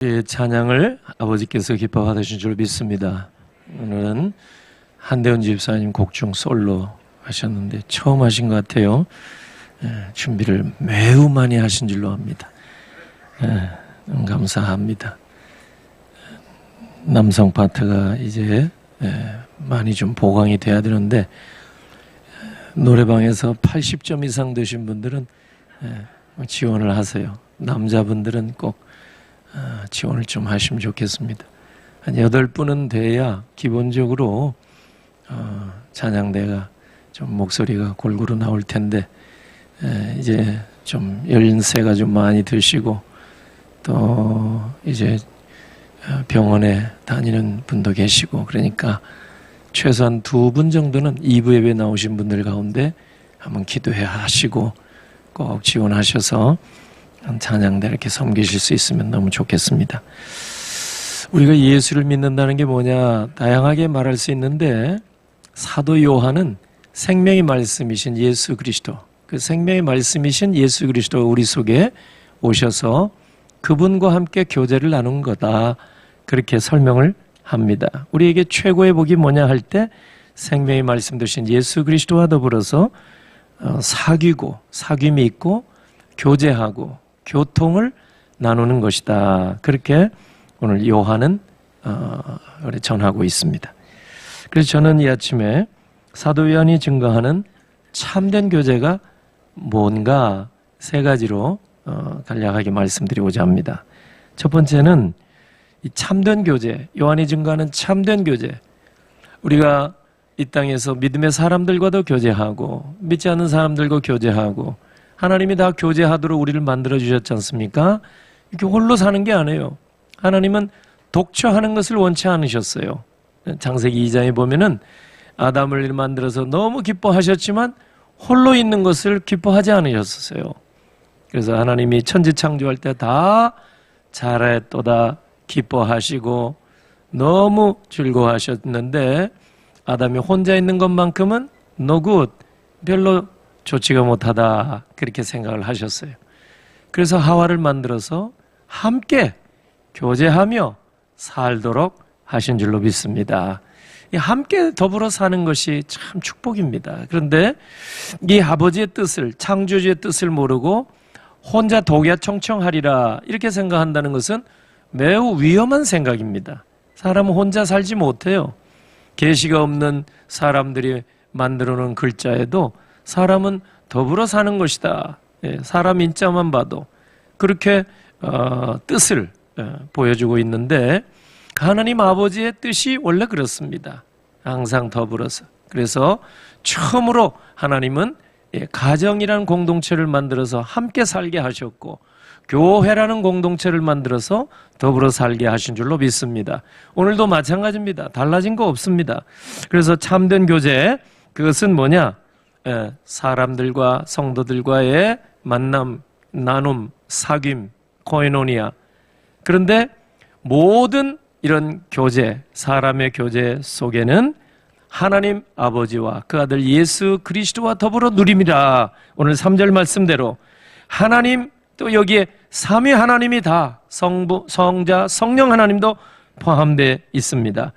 찬양을 아버지께서 기뻐 받으신 줄 믿습니다. 오늘은 한대훈 집사님 곡 중 솔로 하셨는데 처음 하신 것 같아요. 준비를 매우 많이 하신 줄로 압니다. 감사합니다. 남성 파트가 이제 많이 좀 보강이 돼야 되는데 노래방에서 80점 이상 되신 분들은 지원을 하세요. 남자분들은 꼭 지원을 좀 하시면 좋겠습니다. 한 8분은 돼야 기본적으로 찬양대가 좀 목소리가 골고루 나올 텐데 이제 좀 연세가 좀 많이 드시고 또 이제 병원에 다니는 분도 계시고 그러니까 최소한 2분 정도는 2부 예배 나오신 분들 가운데 한번 기도해 하시고 꼭 지원하셔서 찬양대 이렇게 섬기실 수 있으면 너무 좋겠습니다. 우리가 예수를 믿는다는 게 뭐냐 다양하게 말할 수 있는데 사도 요한은 생명의 말씀이신 예수 그리스도, 그 생명의 말씀이신 예수 그리스도가 우리 속에 오셔서 그분과 함께 교제를 나눈 거다, 그렇게 설명을 합니다. 우리에게 최고의 복이 뭐냐 할 때 생명의 말씀 되신 예수 그리스도와 더불어서 사귀고 사귐이 있고 교제하고 교통을 나누는 것이다, 그렇게 오늘 요한은 전하고 있습니다. 그래서 저는 이 아침에 사도 요한이 증거하는 참된 교제가 뭔가 3가지로 간략하게 말씀드리고자 합니다. 첫 번째는 이 참된 교제, 요한이 증거하는 참된 교제, 우리가 이 땅에서 믿음의 사람들과도 교제하고 믿지 않는 사람들과 교제하고 하나님이 다 교제하도록 우리를 만들어 주셨지 않습니까? 이렇게 홀로 사는 게 아니에요. 하나님은 독처하는 것을 원치 않으셨어요. 창세기 2장에 보면은 아담을 만들어서 너무 기뻐하셨지만 홀로 있는 것을 기뻐하지 않으셨어요. 그래서 하나님이 천지 창조할 때 다 잘했도다 기뻐하시고 너무 즐거워하셨는데 아담이 혼자 있는 것만큼은 no good, 별로 좋지가 못하다, 그렇게 생각을 하셨어요. 그래서 하와를 만들어서 함께 교제하며 살도록 하신 줄로 믿습니다. 함께 더불어 사는 것이 참 축복입니다. 그런데 이 아버지의 뜻을, 창조주의 뜻을 모르고 혼자 독야청청하리라 이렇게 생각한다는 것은 매우 위험한 생각입니다. 사람은 혼자 살지 못해요. 계시가 없는 사람들이 만들어 놓은 글자에도 사람은 더불어 사는 것이다, 사람 인자만 봐도 그렇게 뜻을 보여주고 있는데 하나님 아버지의 뜻이 원래 그렇습니다. 항상 더불어서. 그래서 처음으로 하나님은 가정이라는 공동체를 만들어서 함께 살게 하셨고 교회라는 공동체를 만들어서 더불어 살게 하신 줄로 믿습니다. 오늘도 마찬가지입니다. 달라진 거 없습니다. 그래서 참된 교제, 그것은 뭐냐? 사람들과 성도들과의 만남, 나눔, 사귐, 코이노니아. 그런데 모든 이런 교제, 사람의 교제 속에는 하나님 아버지와 그 아들 예수 그리스도와 더불어 누림이라. 오늘 3절 말씀대로 하나님, 또 여기에 삼위 하나님이 다 성부, 성자, 성령 하나님도 포함되어 있습니다.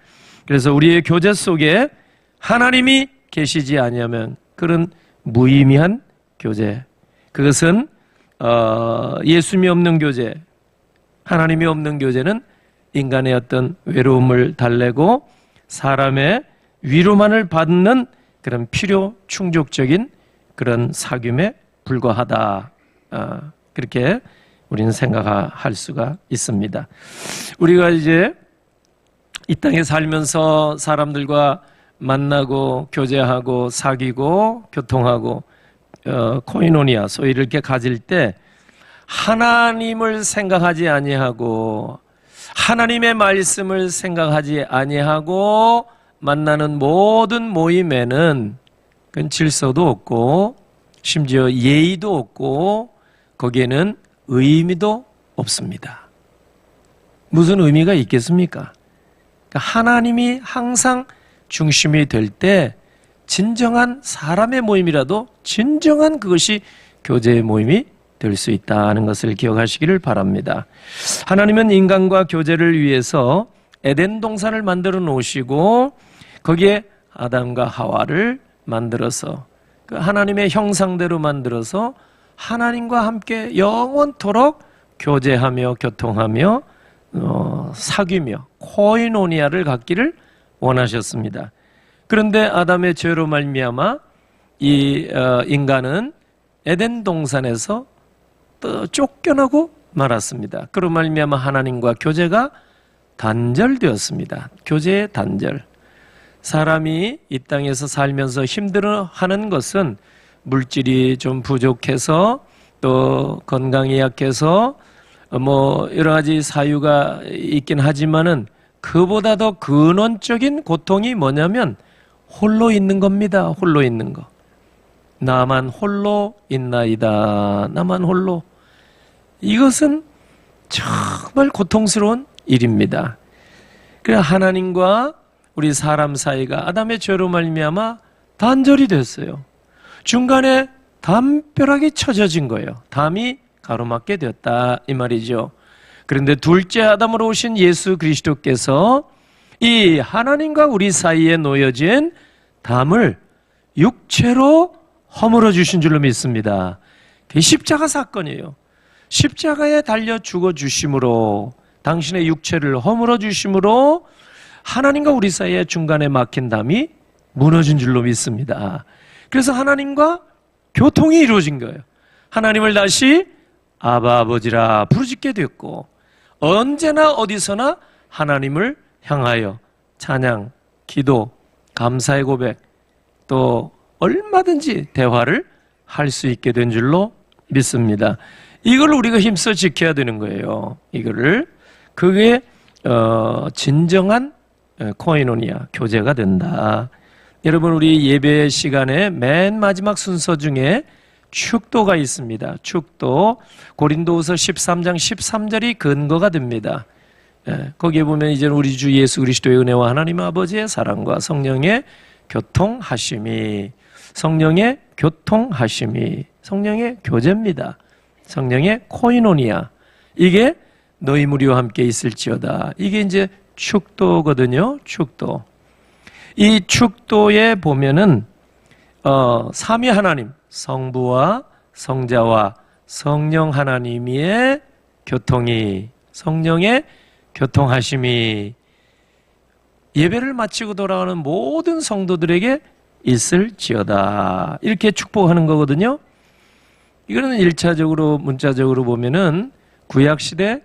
그래서 우리의 교제 속에 하나님이 계시지 아니하면 그런 무의미한 교제, 그것은 예수님이 없는 교제, 하나님이 없는 교제는 인간의 어떤 외로움을 달래고 사람의 위로만을 받는 그런 필요 충족적인 그런 사귐에 불과하다, 그렇게 우리는 생각할 수가 있습니다. 우리가 이제 이 땅에 살면서 사람들과 만나고 교제하고 사귀고 교통하고 코이노니아, 소위 이렇게 가질 때 하나님을 생각하지 아니하고 하나님의 말씀을 생각하지 아니하고 만나는 모든 모임에는 그건 질서도 없고 심지어 예의도 없고 거기에는 의미도 없습니다. 무슨 의미가 있겠습니까? 그러니까 하나님이 항상 중심이 될 때 진정한 사람의 모임이라도 진정한 그것이 교제의 모임이 될 수 있다는 것을 기억하시기를 바랍니다. 하나님은 인간과 교제를 위해서 에덴 동산을 만들어 놓으시고 거기에 아담과 하와를 만들어서 그 하나님의 형상대로 만들어서 하나님과 함께 영원토록 교제하며 교통하며 사귀며 코이노니아를 갖기를 원하셨습니다. 그런데 아담의 죄로 말미암아 이 인간은 에덴 동산에서 또 쫓겨나고 말았습니다. 그로 말미암아 하나님과 교제가 단절되었습니다. 교제의 단절. 사람이 이 땅에서 살면서 힘들어하는 것은 물질이 좀 부족해서 또 건강이 약해서 여러 가지 사유가 있긴 하지만은 그보다 더 근원적인 고통이 뭐냐면 홀로 있는 겁니다. 홀로 있는 거. 나만 홀로 있나이다. 나만 홀로. 이것은 정말 고통스러운 일입니다. 그래 하나님과 우리 사람 사이가 아담의 죄로 말미암아 단절이 됐어요. 중간에 담벼락이 쳐져진 거예요. 담이 가로막게 되었다 이 말이죠. 그런데 둘째 아담으로 오신 예수 그리스도께서 이 하나님과 우리 사이에 놓여진 담을 육체로 허물어 주신 줄로 믿습니다. 그게 십자가 사건이에요. 십자가에 달려 죽어 주심으로 당신의 육체를 허물어 주심으로 하나님과 우리 사이에 중간에 막힌 담이 무너진 줄로 믿습니다. 그래서 하나님과 교통이 이루어진 거예요. 하나님을 다시 아바 아버지라 부르짖게 됐고 언제나 어디서나 하나님을 향하여 찬양, 기도, 감사의 고백 또 얼마든지 대화를 할 수 있게 된 줄로 믿습니다. 이걸 우리가 힘써 지켜야 되는 거예요. 이거를 그게 진정한 코이노니아 교제가 된다. 여러분 우리 예배 시간에 맨 마지막 순서 중에 축도가 있습니다. 축도 고린도후서 13장 13절이 근거가 됩니다. 거기에 보면 이제 우리 주 예수 그리스도의 은혜와 하나님 아버지의 사랑과 성령의 교통하심이 성령의 교제입니다. 성령의 코이노니아 이게 너희 무리와 함께 있을지어다. 이게 이제 축도거든요. 축도. 이 축도에 보면은 삼위 하나님 성부와 성자와 성령 하나님의 교통이 성령의 교통하심이 예배를 마치고 돌아가는 모든 성도들에게 있을지어다. 이렇게 축복하는 거거든요. 이거는 1차적으로 문자적으로 보면은 구약시대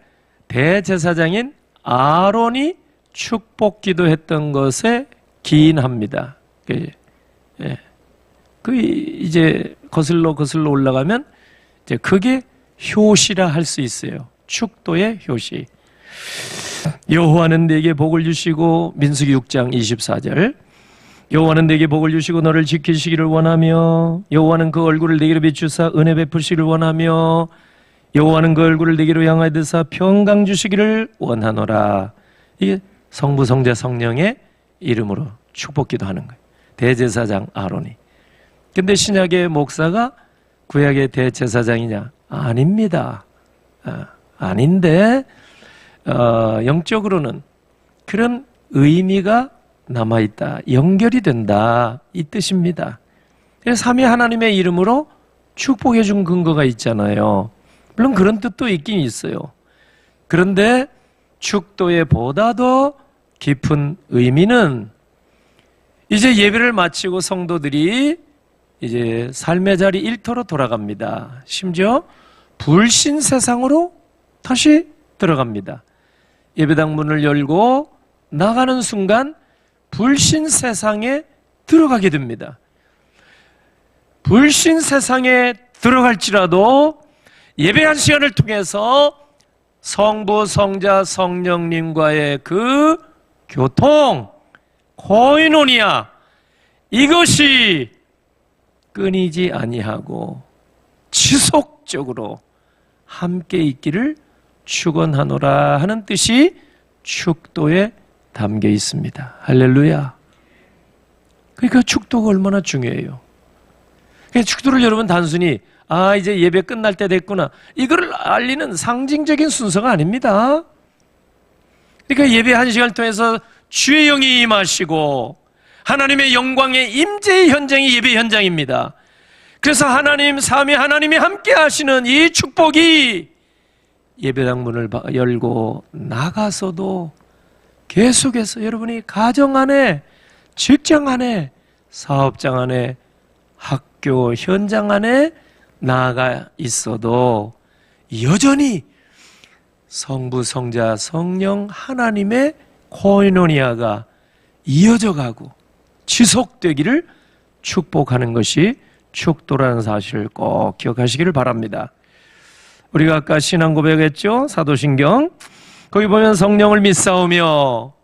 대제사장인 아론이 축복 기도했던 것에 기인합니다. 그 이제 거슬러 올라가면 이제 그게 효시라 할 수 있어요. 축도의 효시. 여호와는 내게 복을 주시고 민수기 6장 24절 여호와는 내게 복을 주시고 너를 지키시기를 원하며 여호와는 그 얼굴을 내게로 비추사 은혜 베푸시기를 원하며 여호와는 그 얼굴을 내게로 향하여 드사 평강 주시기를 원하노라. 이게 성부 성자 성령의 이름으로 축복 기도하는 거예요. 대제사장 아론이. 근데 신약의 목사가 구약의 대제사장이냐? 아닙니다. 아닌데 영적으로는 그런 의미가 남아있다. 연결이 된다. 이 뜻입니다. 그래서 삼위 하나님의 이름으로 축복해 준 근거가 있잖아요. 물론 그런 뜻도 있긴 있어요. 그런데 축도에 보다 더 깊은 의미는 이제 예배를 마치고 성도들이 이제 삶의 자리 일터로 돌아갑니다. 심지어 불신 세상으로 다시 들어갑니다. 예배당 문을 열고 나가는 순간 불신 세상에 들어가게 됩니다. 불신 세상에 들어갈지라도 예배한 시간을 통해서 성부, 성자, 성령님과의 그 교통, 코이노니아 이것이 끊이지 아니하고 지속적으로 함께 있기를 축원하노라 하는 뜻이 축도에 담겨 있습니다. 할렐루야. 그러니까 축도가 얼마나 중요해요. 축도를 여러분 단순히 아, 이제 예배 끝날 때 됐구나. 이걸 알리는 상징적인 순서가 아닙니다. 그러니까 예배 1시간을 통해서 주의 영이 임하시고 하나님의 영광의 임재의 현장이 예배 현장입니다. 그래서 하나님, 삼위 하나님이 함께 하시는 이 축복이 예배당 문을 열고 나가서도 계속해서 여러분이 가정 안에, 직장 안에, 사업장 안에, 학교 현장 안에 나아가 있어도 여전히 성부, 성자, 성령 하나님의 코이노니아가 이어져 가고 지속되기를 축복하는 것이 축도라는 사실을 꼭 기억하시기를 바랍니다. 우리가 아까 신앙 고백했죠? 사도신경. 거기 보면 성령을 믿사오며,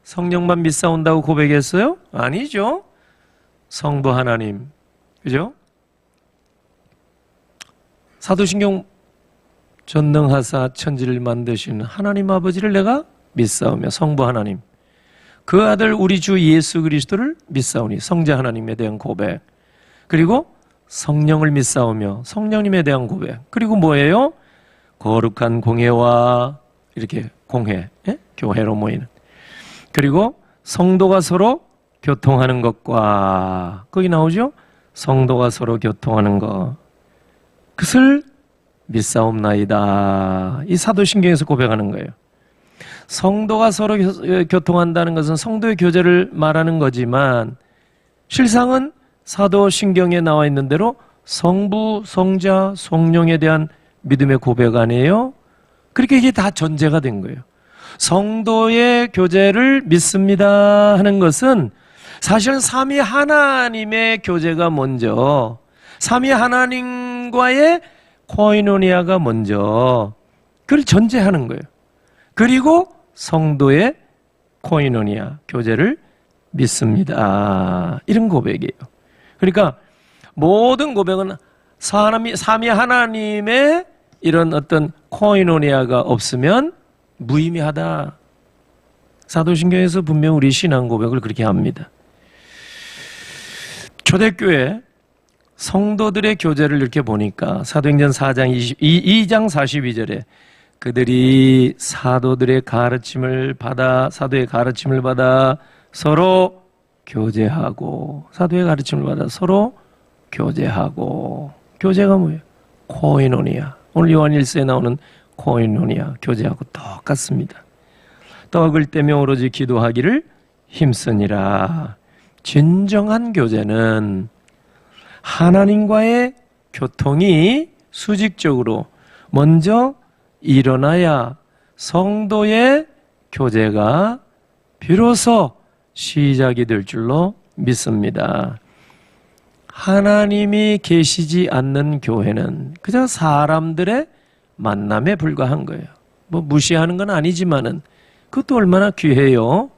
성령만 믿사온다고 고백했어요? 아니죠. 성부 하나님, 그죠? 사도신경 전능하사 천지를 만드신 하나님 아버지를 내가 믿사오며, 성부 하나님, 그 아들 우리 주 예수 그리스도를 믿사오니, 성자 하나님에 대한 고백, 그리고 성령을 믿사오며 성령님에 대한 고백, 그리고 뭐예요? 거룩한 공회와, 이렇게 공회, 예? 교회로 모이는, 그리고 성도가 서로 교통하는 것과, 거기 나오죠? 성도가 서로 교통하는 것, 그것을 믿사옵나이다. 이 사도신경에서 고백하는 거예요. 성도가 서로 교통한다는 것은 성도의 교제를 말하는 거지만 실상은 사도신경에 나와 있는 대로 성부, 성자, 성령에 대한 믿음의 고백 아니에요? 그렇게 이게 다 전제가 된 거예요. 성도의 교제를 믿습니다 하는 것은 사실은 삼위 하나님의 교제가 먼저, 삼위 하나님과의 코이노니아가 먼저, 그걸 전제하는 거예요. 그리고 성도의 코이노니아, 교제를 믿습니다. 이런 고백이에요. 그러니까 모든 고백은 삼위 하나님의 이런 어떤 코이노니아가 없으면 무의미하다. 사도신경에서 분명 우리 신앙 고백을 그렇게 합니다. 초대교회 성도들의 교제를 이렇게 보니까 사도행전 4장 2장 42절에 그들이 사도들의 가르침을 받아, 사도의 가르침을 받아 서로 교제하고, 사도의 가르침을 받아 서로 교제하고, 교제가 뭐예요? 코이노니아. 오늘 요한 1서에 나오는 코이노니아, 교제하고 똑같습니다. 떡을 떼며 오로지 기도하기를 힘쓰니라. 진정한 교제는 하나님과의 교통이 수직적으로 먼저 일어나야 성도의 교제가 비로소 시작이 될 줄로 믿습니다. 하나님이 계시지 않는 교회는 그저 사람들의 만남에 불과한 거예요. 뭐 무시하는 건 아니지만은 그것도 얼마나 귀해요.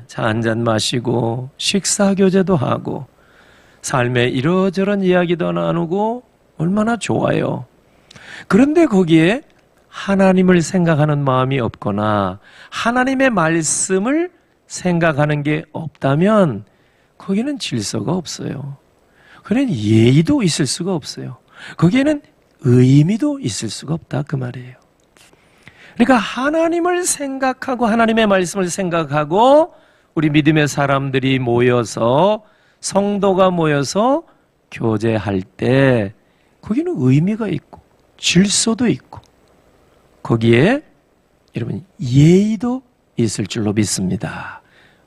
차 한잔 마시고 식사 교제도 하고 삶의 이러저런 이야기도 나누고 얼마나 좋아요. 그런데 거기에 하나님을 생각하는 마음이 없거나 하나님의 말씀을 생각하는 게 없다면 거기는 질서가 없어요. 거기는 예의도 있을 수가 없어요. 거기에는 의미도 있을 수가 없다, 그 말이에요. 그러니까 하나님을 생각하고 하나님의 말씀을 생각하고 우리 믿음의 사람들이 모여서, 성도가 모여서 교제할 때 거기는 의미가 있고 질서도 있고 거기에 여러분 예의도 있을 줄로 믿습니다.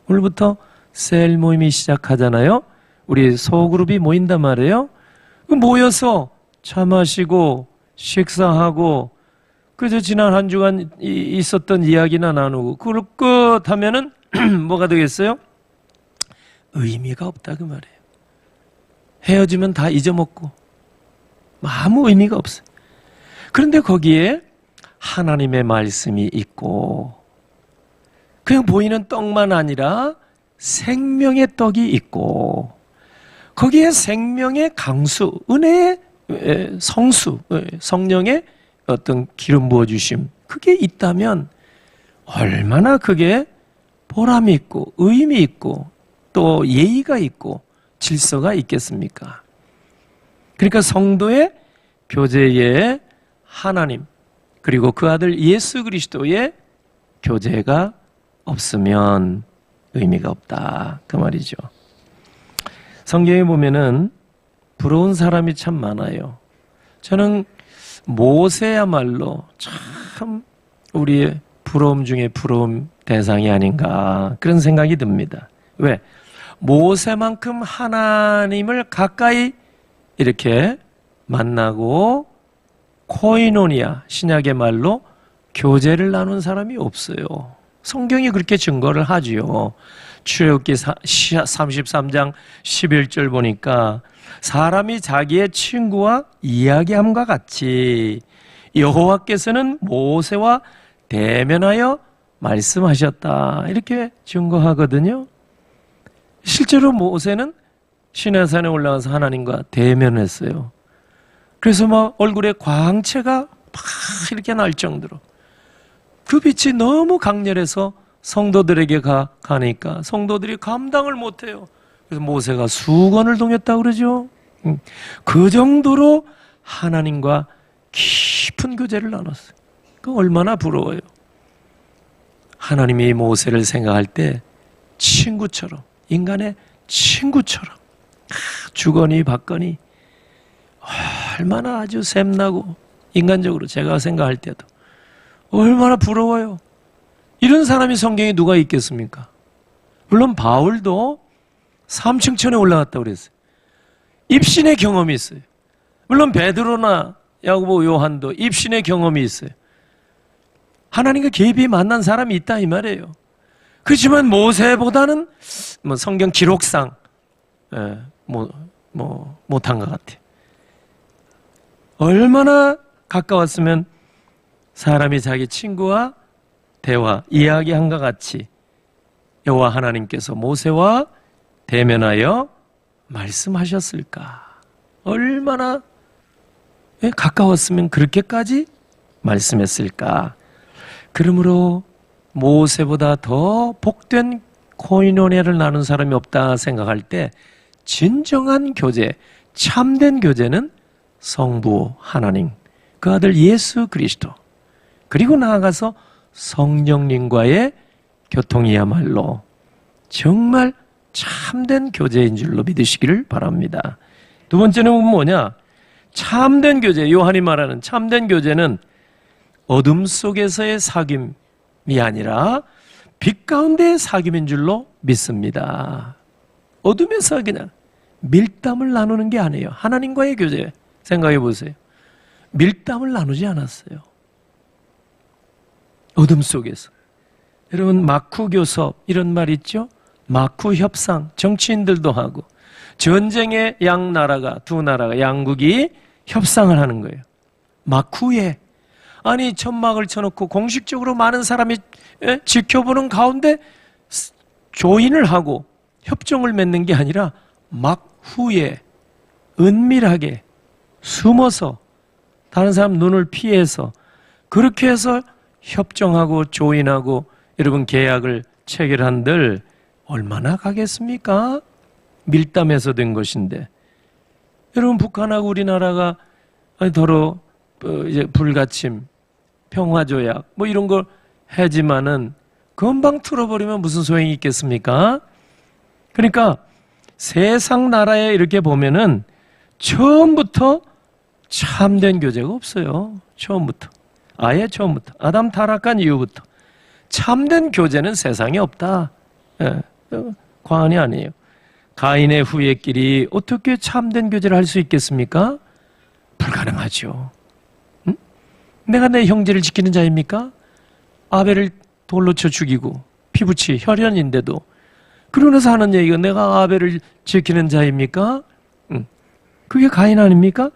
오늘부터 셀 모임이 시작하잖아요. 우리 소그룹이 모인단 말이에요. 모여서 차 마시고 식사하고 그저 지난 한 주간 있었던 이야기나 나누고 그걸 끝 하면은 뭐가 되겠어요? 의미가 없다, 그 말이에요. 헤어지면 다 잊어먹고 아무 의미가 없어요. 그런데 거기에 하나님의 말씀이 있고 그냥 보이는 떡만 아니라 생명의 떡이 있고 거기에 생명의 강수, 은혜의 성수, 성령의 어떤 기름 부어주심, 그게 있다면 얼마나 그게 보람이 있고 의미 있고 또 예의가 있고 질서가 있겠습니까? 그러니까 성도의 교제에 하나님 그리고 그 아들 예수 그리스도의 교제가 없으면 의미가 없다 그 말이죠. 성경에 보면은 부러운 사람이 참 많아요. 저는 모세야말로 참 우리의 부러움 중에 부러움 대상이 아닌가 그런 생각이 듭니다. 왜? 모세만큼 하나님을 가까이 이렇게 만나고 코이노니아, 신약의 말로 교제를 나눈 사람이 없어요. 성경이 그렇게 증거를 하지요. 출애굽기 33장 11절 보니까 사람이 자기의 친구와 이야기함과 같이 여호와께서는 모세와 대면하여 말씀하셨다 이렇게 증거하거든요. 실제로 모세는 시내산에 올라가서 하나님과 대면했어요. 그래서 막 얼굴에 광채가 막 이렇게 날 정도로 그 빛이 너무 강렬해서 성도들에게 가니까 성도들이 감당을 못해요. 그래서 모세가 수건을 동였다고 그러죠. 그 정도로 하나님과 깊은 교제를 나눴어요. 그 얼마나 부러워요. 하나님이 모세를 생각할 때 친구처럼, 인간의 친구처럼 주거니 받거니 얼마나 아주 샘나고 인간적으로 제가 생각할 때도 얼마나 부러워요. 이런 사람이 성경에 누가 있겠습니까? 물론 바울도 3층천에 올라갔다고 그랬어요. 입신의 경험이 있어요. 물론 베드로나 야고보 요한도 입신의 경험이 있어요. 하나님과 깊이 만난 사람이 있다 이 말이에요. 그렇지만 모세보다는 뭐 성경 기록상 못한 것 같아요. 얼마나 가까웠으면 사람이 자기 친구와 대화, 이야기한과 같이 여호와 하나님께서 모세와 대면하여 말씀하셨을까? 얼마나 가까웠으면 그렇게까지 말씀했을까? 그러므로 모세보다 더 복된 코이노니아를 나눈 사람이 없다 생각할 때 진정한 교제, 참된 교제는 성부 하나님, 그 아들 예수 그리스도, 그리고 나아가서 성령님과의 교통이야말로 정말 참된 교제인 줄로 믿으시기를 바랍니다. 두 번째는 뭐냐? 참된 교제, 요한이 말하는 참된 교제는 어둠 속에서의 사귐이 아니라 빛 가운데의 사귐인 줄로 믿습니다. 어둠에서 그냥 밀담을 나누는 게 아니에요. 하나님과의 교제 생각해 보세요. 밀담을 나누지 않았어요. 어둠 속에서. 여러분 마쿠 교섭 이런 말 있죠? 마쿠 협상 정치인들도 하고 전쟁의 두 나라가 양국이 협상을 하는 거예요. 마쿠에 아니 천막을 쳐놓고 공식적으로 많은 사람이 지켜보는 가운데 조인을 하고 협정을 맺는 게 아니라 막후에 은밀하게 숨어서 다른 사람 눈을 피해서 그렇게 해서 협정하고 조인하고 여러분 계약을 체결한들 얼마나 가겠습니까? 밀담해서 된 것인데 여러분 북한하고 우리나라가 더러 이제 불가침, 평화조약 뭐 이런 걸 하지만은 금방 틀어버리면 무슨 소용이 있겠습니까? 그러니까 세상 나라에 이렇게 보면은 처음부터 참된 교제가 없어요. 처음부터. 아예 처음부터. 아담 타락한 이후부터. 참된 교제는 세상에 없다. 과언이 아니에요. 가인의 후예끼리 어떻게 참된 교제를 할 수 있겠습니까? 불가능하죠. 응? 내가 내 형제를 지키는 자입니까? 아벨을 돌로 쳐 죽이고 피부치 혈연인데도 그러면서 하는 얘기가 내가 아벨을 지키는 자입니까? 응. 그게 가인 아닙니까?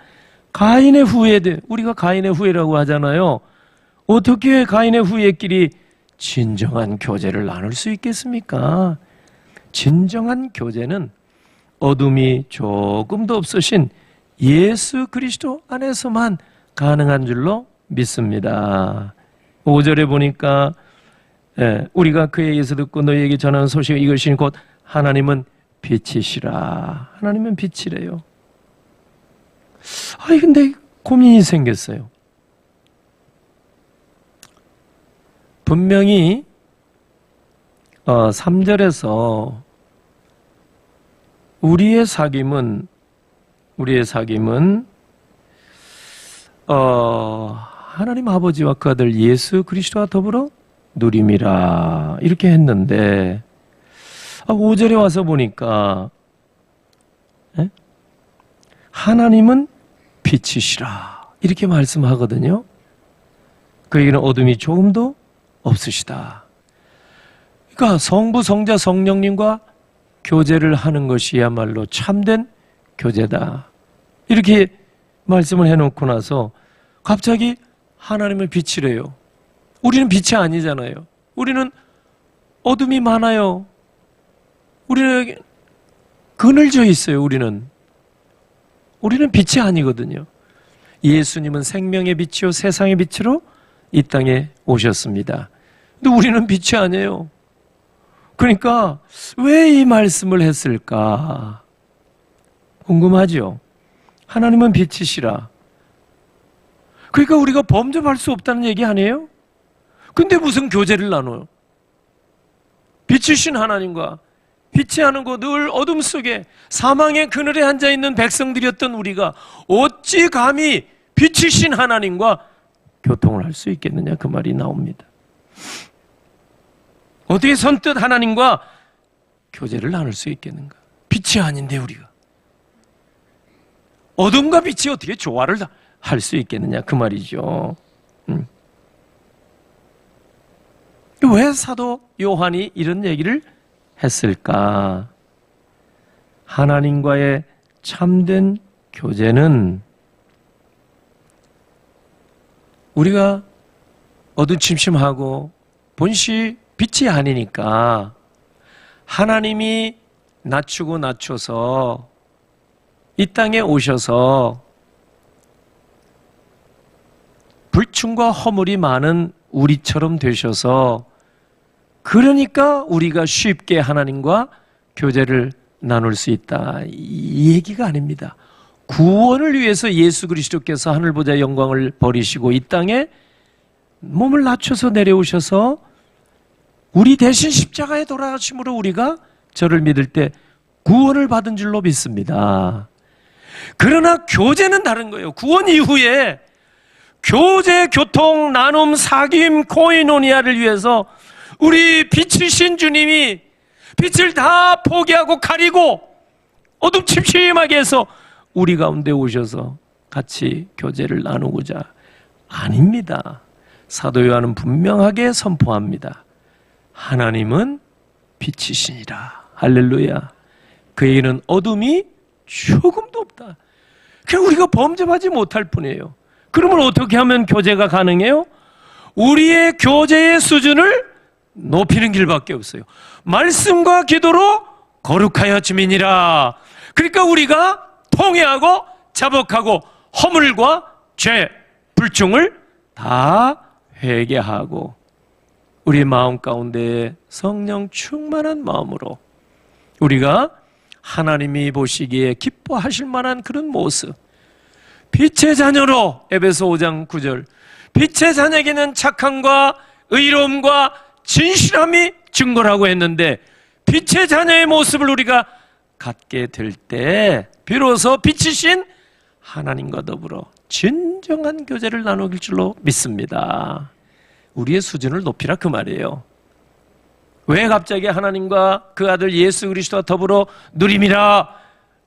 가인의 후예들, 우리가 가인의 후예라고 하잖아요. 어떻게 가인의 후예끼리 진정한 교제를 나눌 수 있겠습니까? 진정한 교제는 어둠이 조금도 없으신 예수 그리스도 안에서만 가능한 줄로 믿습니다. 5절에 보니까 우리가 그에게서 듣고 너희에게 전하는 소식을 이것이니 곧 하나님은 빛이시라. 하나님은 빛이래요. 아니, 근데 고민이 생겼어요. 분명히 3절에서 우리의 사귐은 하나님 아버지와 그 아들 예수 그리스도와 더불어 누림이라 이렇게 했는데 5절에 와서 보니까 하나님은 빛이시라 이렇게 말씀하거든요. 그에게는 어둠이 조금도 없으시다. 그러니까 성부, 성자, 성령님과 교제를 하는 것이야말로 참된 교제다. 이렇게 말씀을 해놓고 나서 갑자기 하나님은 빛이래요. 우리는 빛이 아니잖아요. 우리는 어둠이 많아요. 우리는 그늘져 있어요. 우리는 빛이 아니거든요. 예수님은 생명의 빛이요 세상의 빛으로 이 땅에 오셨습니다. 근데 우리는 빛이 아니에요. 그러니까 왜 이 말씀을 했을까? 궁금하죠? 하나님은 빛이시라. 그러니까 우리가 범접할 수 없다는 얘기 아니에요? 근데 무슨 교제를 나눠요? 빛이신 하나님과 빛이 않고 늘 어둠 속에 사망의 그늘에 앉아있는 백성들이었던 우리가 어찌 감히 빛이신 하나님과 교통을 할 수 있겠느냐 그 말이 나옵니다. 어떻게 선뜻 하나님과 교제를 나눌 수 있겠는가? 빛이 아닌데 우리가 어둠과 빛이 어떻게 조화를 할 수 있겠느냐 그 말이죠. 왜 사도 요한이 이런 얘기를 했을까? 하나님과의 참된 교제는 우리가 어두침침하고 본시 빛이 아니니까 하나님이 낮추고 낮춰서 이 땅에 오셔서 불충과 허물이 많은 우리처럼 되셔서 그러니까 우리가 쉽게 하나님과 교제를 나눌 수 있다. 이 얘기가 아닙니다. 구원을 위해서 예수 그리스도께서 하늘보좌의 영광을 버리시고 이 땅에 몸을 낮춰서 내려오셔서 우리 대신 십자가에 돌아가심으로 우리가 저를 믿을 때 구원을 받은 줄로 믿습니다. 그러나 교제는 다른 거예요. 구원 이후에 교제, 교통, 나눔, 사귐, 코이노니아를 위해서 우리 빛이신 주님이 빛을 다 포기하고 가리고 어둠침침하게 해서 우리 가운데 오셔서 같이 교제를 나누고자 아닙니다. 사도 요한은 분명하게 선포합니다. 하나님은 빛이시니라. 할렐루야. 그에게는 어둠이 조금도 없다. 그냥 우리가 범접하지 못할 뿐이에요. 그러면 어떻게 하면 교제가 가능해요? 우리의 교제의 수준을 높이는 길밖에 없어요. 말씀과 기도로 거룩하여 주민이라. 그러니까 우리가 통회하고 자복하고 허물과 죄, 불충을 다 회개하고 우리 마음 가운데 성령 충만한 마음으로 우리가 하나님이 보시기에 기뻐하실 만한 그런 모습, 빛의 자녀로 에베소 5장 9절 빛의 자녀에게는 착함과 의로움과 진실함이 증거라고 했는데 빛의 자녀의 모습을 우리가 갖게 될 때 비로소 빛이신 하나님과 더불어 진정한 교제를 나누길 줄로 믿습니다. 우리의 수준을 높이라 그 말이에요. 왜 갑자기 하나님과 그 아들 예수 그리스도와 더불어 누림이라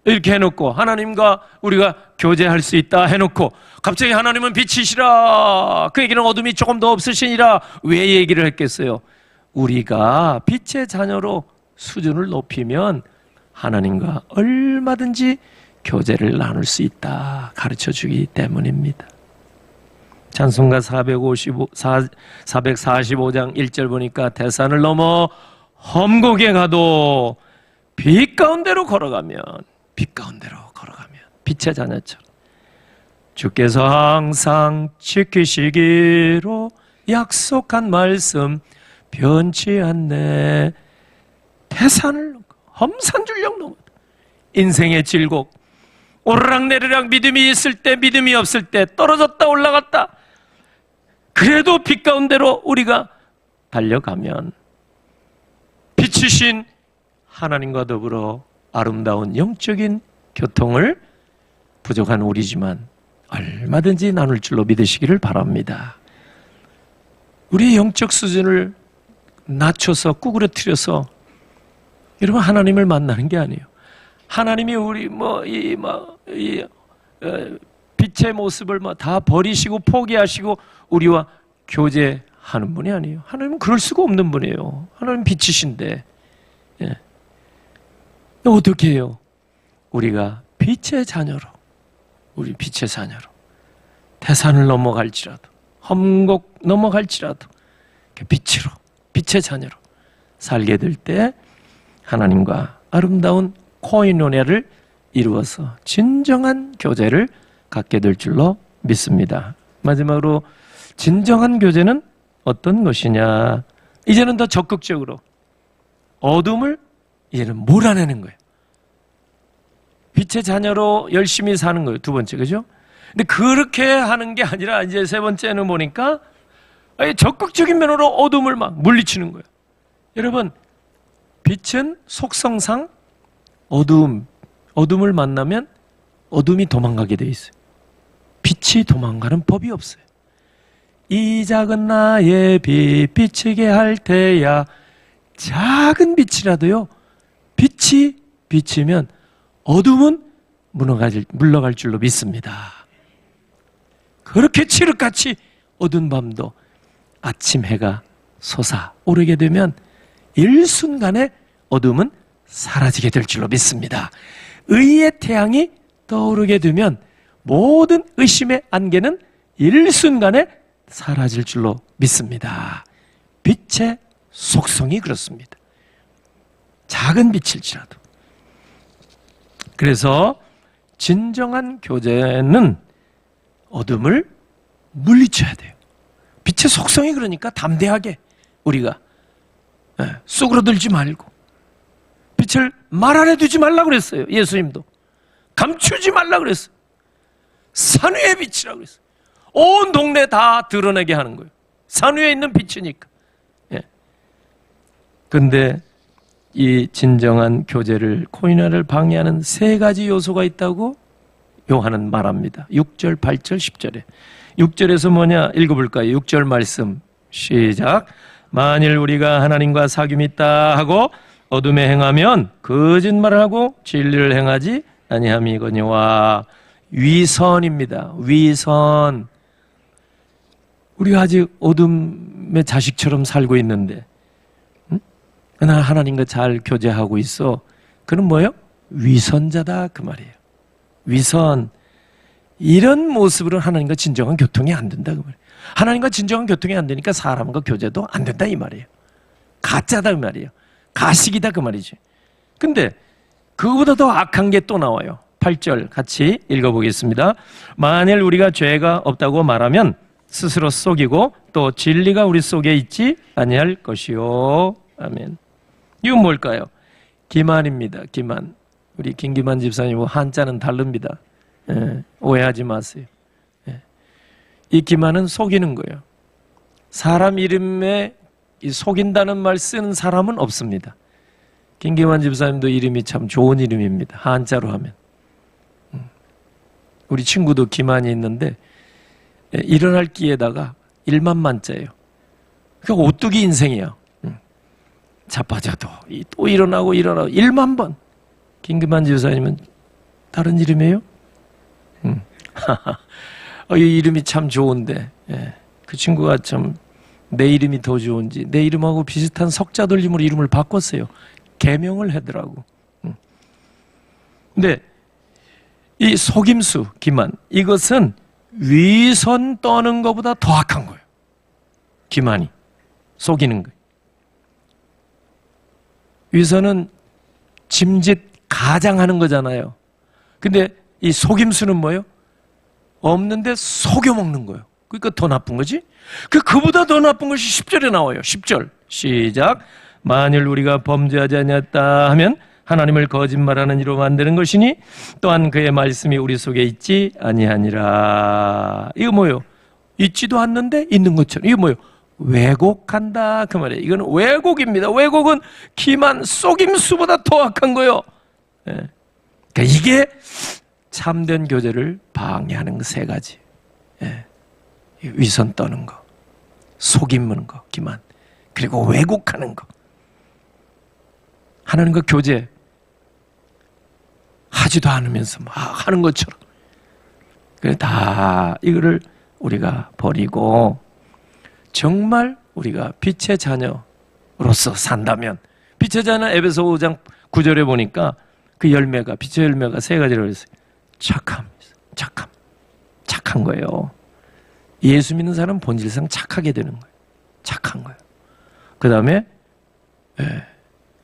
이렇게 해놓고 하나님과 우리가 교제할 수 있다 해놓고 갑자기 하나님은 빛이시라 그에게는 어둠이 조금 더 없으시니라 왜 얘기를 했겠어요? 우리가 빛의 자녀로 수준을 높이면 하나님과 얼마든지 교제를 나눌 수 있다 가르쳐주기 때문입니다. 찬송가 445장 1절 보니까 대산을 넘어 험곡에 가도 빛 가운데로 걸어가면 빛의 자녀처럼 주께서 항상 지키시기로 약속한 말씀 변치 않네. 대산을 험산줄령 넘어 인생의 질곡 오르락내리락 믿음이 있을 때 믿음이 없을 때 떨어졌다 올라갔다 그래도 빛 가운데로 우리가 달려가면 빛이신 하나님과 더불어 아름다운 영적인 교통을 부족한 우리지만 얼마든지 나눌 줄로 믿으시기를 바랍니다. 우리의 영적 수준을 낮춰서 구부러뜨려서 여러분 하나님을 만나는 게 아니에요. 하나님이 우리 빛의 모습을 다 버리시고 포기하시고 우리와 교제하는 분이 아니에요. 하나님은 그럴 수가 없는 분이에요. 하나님 빛이신데 어떻게 해요? 우리가 빛의 자녀로 우리 빛의 자녀로 태산을 넘어갈지라도 험곡 넘어갈지라도 빛으로 빛의 자녀로 살게 될 때 하나님과 아름다운 코이노니아를 이루어서 진정한 교제를 갖게 될 줄로 믿습니다. 마지막으로 진정한 교제는 어떤 것이냐? 이제는 더 적극적으로 어둠을 이제는 몰아내는 거예요. 빛의 자녀로 열심히 사는 거예요. 두 번째, 그죠? 근데 그렇게 하는 게 아니라 이제 세 번째는 보니까 적극적인 면으로 어둠을 막 물리치는 거예요. 여러분, 빛은 속성상 어둠을 만나면 어둠이 도망가게 돼 있어요. 빛이 도망가는 법이 없어요. 이 작은 나의 빛 비치게 할 테야. 작은 빛이라도요, 빛이 비치면 어둠은 물러갈 줄로 믿습니다. 그렇게 칠흑같이 어두운 밤도 아침 해가 솟아오르게 되면 일순간에 어둠은 사라지게 될 줄로 믿습니다. 의의 태양이 떠오르게 되면 모든 의심의 안개는 일순간에 사라질 줄로 믿습니다. 빛의 속성이 그렇습니다. 작은 빛일지라도. 그래서 진정한 교제는 어둠을 물리쳐야 돼요. 빛의 속성이 그러니까 담대하게 우리가 쑥으로들지 말고 빛을 말 안에 두지 말라 그랬어요. 예수님도 감추지 말라 그랬어요. 산 위의 빛이라고 그랬어요. 온 동네 다 드러내게 하는 거예요. 산 위에 있는 빛이니까. 그런데 이 진정한 교제를 코이노니아를 방해하는 세 가지 요소가 있다고 요한은 말합니다. 6절, 8절, 10절에 6절에서 뭐냐 읽어볼까요? 6절 말씀 시작. 만일 우리가 하나님과 사귐이 있다 하고 어둠에 행하면 거짓말을 하고 진리를 행하지 아니함이거니와. 위선입니다. 위선. 우리가 아직 어둠의 자식처럼 살고 있는데 나 하나님과 잘 교제하고 있어. 그는 뭐예요? 위선자다 그 말이에요. 위선. 이런 모습으로는 하나님과 진정한 교통이 안 된다 그 말이에요. 하나님과 진정한 교통이 안 되니까 사람과 교제도 안 된다 이 말이에요. 가짜다 그 말이에요. 가식이다 그 말이지. 근데 그거보다 더 악한 게 또 나와요. 8절 같이 읽어보겠습니다. 만일 우리가 죄가 없다고 말하면 스스로 속이고 또 진리가 우리 속에 있지 아니할 것이요. 아멘. 이건 뭘까요? 기만입니다. 기만. 우리 김기만 집사님 한자는 다릅니다. 오해하지 마세요. 이 기만은 속이는 거예요. 사람 이름에 속인다는 말 쓰는 사람은 없습니다. 김기만 집사님도 이름이 참 좋은 이름입니다. 한자로 하면. 우리 친구도 기만이 있는데 일어날 끼에다가 1만 만자예요. 그러니까 오뚜기 인생이야. 자빠져도 또 일어나고 1만 번. 김기만 집사님은 다른 이름이에요? 이 이름이 참 좋은데 그 친구가 참 내 이름이 더 좋은지 내 이름하고 비슷한 석자돌림으로 이름을 바꿨어요. 개명을 하더라고. 근데 이 속임수, 기만, 이것은 위선 떠는 것보다 더 악한 거예요. 기만이 속이는 거예요. 위선은 짐짓 가장하는 거잖아요. 근데 이 속임수는 뭐예요? 없는데 속여 먹는 거예요. 그러니까 더 나쁜 거지? 그보다 더 나쁜 것이 10절에 나와요. 10절 시작. 만일 우리가 범죄하지 아니했다 하면 하나님을 거짓말하는 이로 만드는 것이니 또한 그의 말씀이 우리 속에 있지 아니하니라. 이거 뭐요? 있지도 않는데 있는 것처럼. 이거 뭐요? 왜곡한다 그 말이에요. 이거는 왜곡입니다. 왜곡은 기만 속임수보다 더 악한 거요. 예. 그러니까 이게 참된 교제를 방해하는 그 세 가지. 예. 위선 떠는 거, 속임는 거, 기만, 그리고 왜곡하는 거. 하나님과 교제 하지도 않으면서 막 하는 것처럼. 그래 다 이거를 우리가 버리고 정말 우리가 빛의 자녀로서 산다면, 빛의 자녀 에베소 5장 9절에 보니까 그 열매가, 빛의 열매가 세 가지라고 했어요. 착한 거예요. 예수 믿는 사람은 본질상 착하게 되는 거예요. 착한 거예요. 그 다음에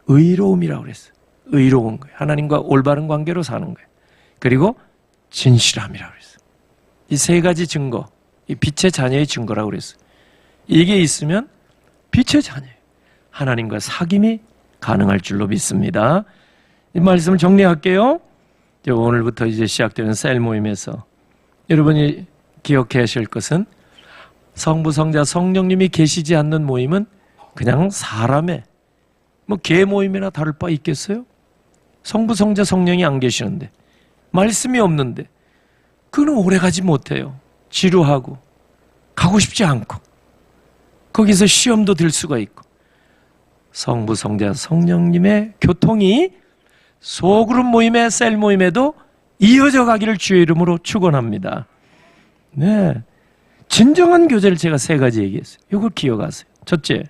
의로움이라고 그랬어요. 의로운 거예요. 하나님과 올바른 관계로 사는 거예요. 그리고 진실함이라고 그랬어요. 이 세 가지 증거, 이 빛의 자녀의 증거라고 그랬어요. 이게 있으면 빛의 자녀예요. 하나님과 사귐이 가능할 줄로 믿습니다. 이 말씀을 정리할게요. 오늘부터 이제 시작되는 셀 모임에서 여러분이 기억해야 하실 것은, 성부, 성자, 성령님이 계시지 않는 모임은 그냥 사람의 개 모임이나 다를 바 있겠어요? 성부, 성자, 성령이 안 계시는데, 말씀이 없는데 그는 오래 가지 못해요. 지루하고 가고 싶지 않고 거기서 시험도 들 수가 있고. 성부, 성자, 성령님의 교통이 소그룹 모임에, 셀 모임에도 이어져 가기를 주의 이름으로 축원합니다. 네, 진정한 교제를 제가 세 가지 얘기했어요. 이걸 기억하세요. 첫째,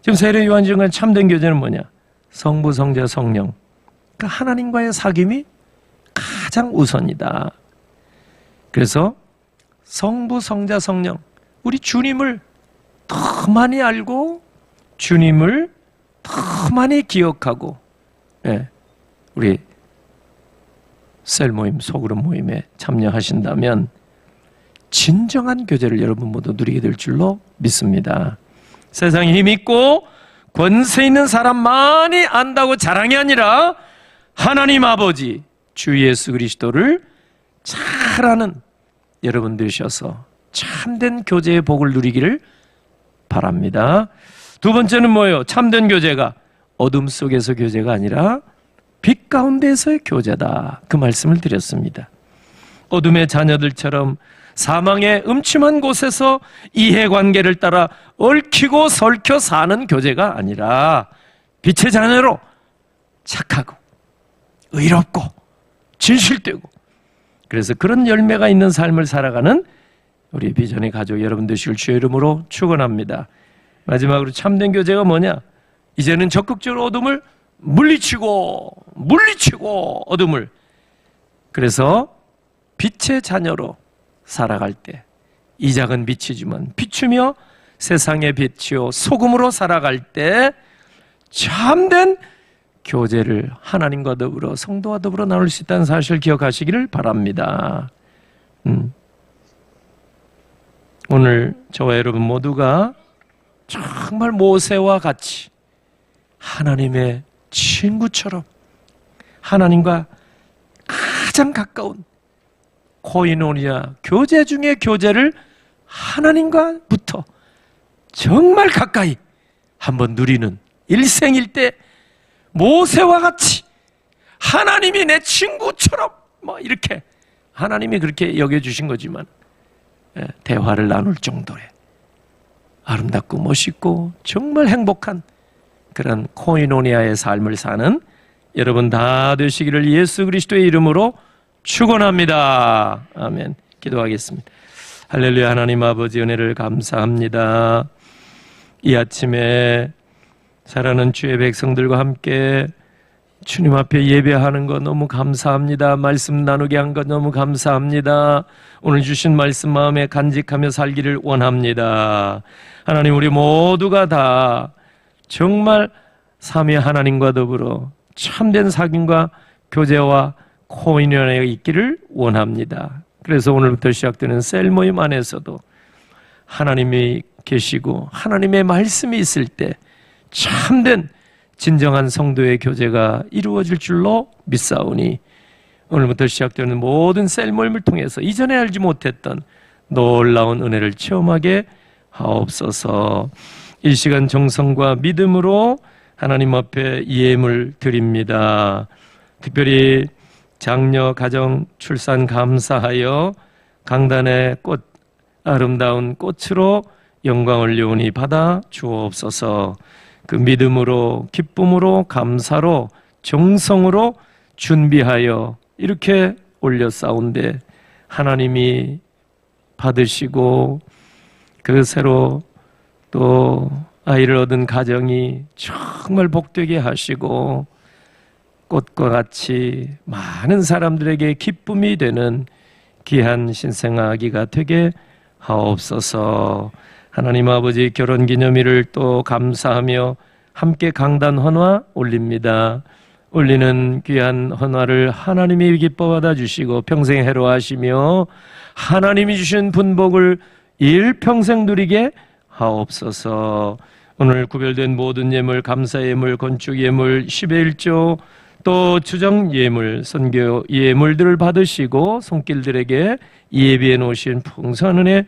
지금 세례 요한증언 참된 교제는 뭐냐? 성부, 성자, 성령, 그러니까 하나님과의 사귐이 가장 우선이다. 그래서 성부, 성자, 성령, 우리 주님을 더 많이 알고 주님을 더 많이 기억하고, 우리 셀 모임, 소그룹 모임에 참여하신다면 진정한 교제를 여러분 모두 누리게 될 줄로 믿습니다. 세상에 힘 있고 권세 있는 사람만이 안다고 자랑이 아니라 하나님 아버지 주 예수 그리스도를 잘 아는 여러분 되셔서 참된 교제의 복을 누리기를 바랍니다. 두 번째는 뭐예요? 참된 교제가 어둠 속에서 교제가 아니라 빛 가운데서의 교제다. 그 말씀을 드렸습니다. 어둠의 자녀들처럼 사망의 음침한 곳에서 이해관계를 따라 얽히고 설켜 사는 교제가 아니라 빛의 자녀로 착하고 의롭고 진실되고, 그래서 그런 열매가 있는 삶을 살아가는 우리 비전의 가족 여러분 되시길 주의 이름으로 축원합니다. 마지막으로 참된 교제가 뭐냐? 이제는 적극적으로 어둠을 물리치고 어둠을, 그래서 빛의 자녀로 살아갈 때 이 작은 빛이지만 비추며 세상의 빛이요 소금으로 살아갈 때 참된 교제를 하나님과 더불어 성도와 더불어 나눌 수 있다는 사실을 기억하시기를 바랍니다. 오늘 저와 여러분 모두가 정말 모세와 같이 하나님의 친구처럼 하나님과 가장 가까운 코이노니아 교제 중에 교제를 하나님과부터 정말 가까이 한번 누리는 일생일대 모세와 같이 하나님이 내 친구처럼 이렇게 하나님이 그렇게 여겨주신 거지만 대화를 나눌 정도의 아름답고 멋있고 정말 행복한 그런 코이노니아의 삶을 사는 여러분 다 되시기를 예수 그리스도의 이름으로 축원합니다. 아멘. 기도하겠습니다. 할렐루야. 하나님 아버지 은혜를 감사합니다. 이 아침에 사랑하는 주의 백성들과 함께 주님 앞에 예배하는 것 너무 감사합니다. 말씀 나누게 한 것 너무 감사합니다. 오늘 주신 말씀 마음에 간직하며 살기를 원합니다. 하나님, 우리 모두가 다 정말 삼위 하나님과 더불어 참된 사귐과 교제와 코인연에 있기를 원합니다. 그래서 오늘부터 시작되는 셀 모임 안에서도 하나님이 계시고 하나님의 말씀이 있을 때 참된 진정한 성도의 교제가 이루어질 줄로 믿사오니 오늘부터 시작되는 모든 셀 모임을 통해서 이전에 알지 못했던 놀라운 은혜를 체험하게 하옵소서. 이 시간 정성과 믿음으로 하나님 앞에 예물 드립니다. 특별히 장녀 가정 출산 감사하여 강단의 꽃, 아름다운 꽃으로 영광을 요운히 받아 주옵소서. 그 믿음으로, 기쁨으로, 감사로, 정성으로 준비하여 이렇게 올렸사온데 하나님이 받으시고 그 새로 또 아이를 얻은 가정이 정말 복되게 하시고 꽃과 같이 많은 사람들에게 기쁨이 되는 귀한 신생아기가 되게 하옵소서. 하나님 아버지, 결혼기념일을 또 감사하며 함께 강단 헌화 올립니다. 올리는 귀한 헌화를 하나님이 기뻐 받아주시고 평생 해로하시며 하나님이 주신 분복을 일평생 누리게 하옵소서. 오늘 구별된 모든 예물, 감사 예물, 건축 예물, 10의 1조 또 주정 예물, 선교 예물들을 받으시고 손길들에게 예비해 놓으신 풍성한 은혜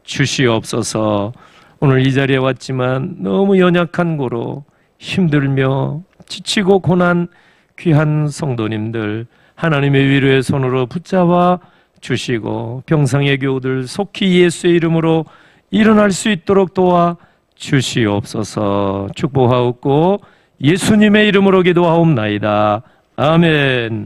주시옵소서. 오늘 이 자리에 왔지만 너무 연약한 고로 힘들며 지치고 고난 귀한 성도님들 하나님의 위로의 손으로 붙잡아 주시고 병상의 교우들 속히 예수의 이름으로 일어날 수 있도록 도와 주시옵소서. 축복하옵고 예수님의 이름으로 기도하옵나이다. 아멘.